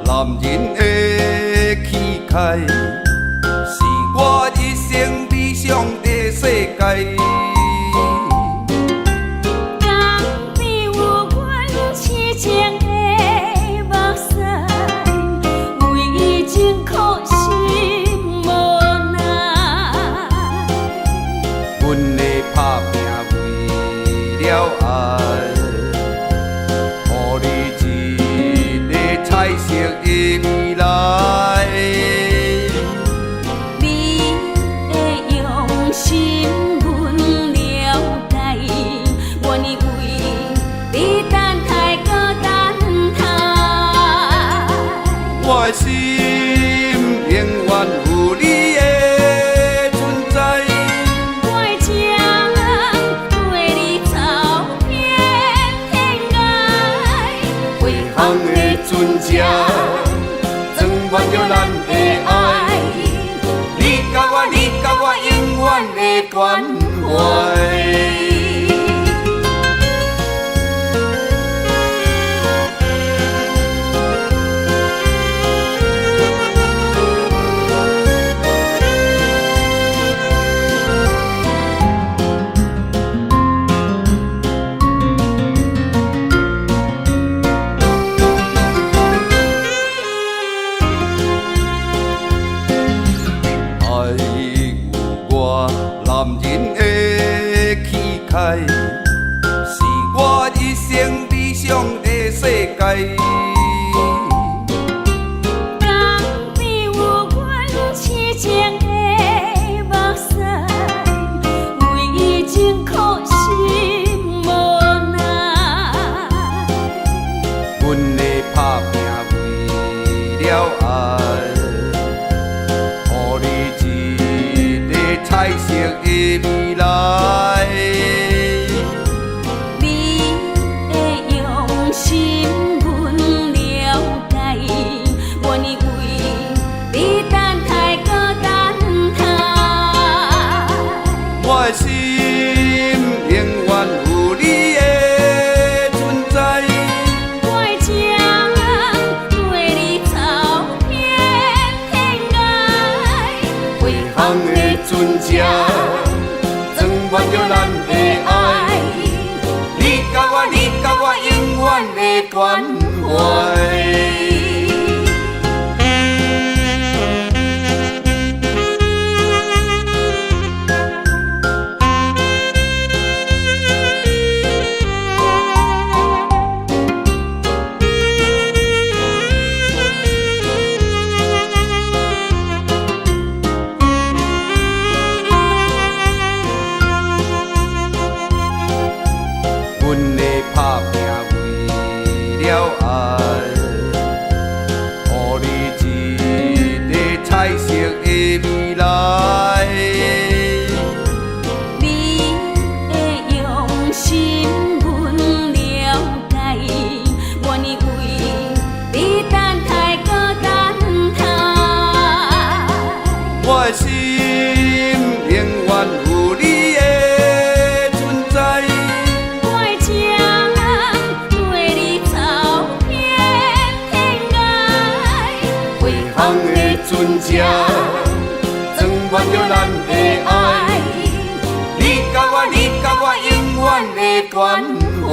男人的气概，是我一生理想的世界。当你有阮痴情的目屎，为伊情苦心无奈。阮的打拼为了爱，予你一个彩色的未来。你的用心，阮了解，愿意为你等待搁等待。我的心永远有你的存在。我的情对你走遍天涯，回放的船只，装满着咱的爱。你甲我永远的关怀。男人的气概，是我一生理想的世界。当你有阮痴情的目屎，为伊情苦心无奈。阮的打拼为了爱，予你一个彩色的未来。你的用心，阮了解，愿意为你等待搁等待。我的心永远有你的存在。我的情对你走遍天涯，回放的船只，装满着咱的爱。你甲我永远的关怀。阮的打拼为了爱，予你一个彩色的未来。你的用心，阮了解，愿意为你等待搁等待。我的心永远有你的存在。我的情对你走遍天涯，回放的船只，装满着咱的爱。你甲我永远的关怀。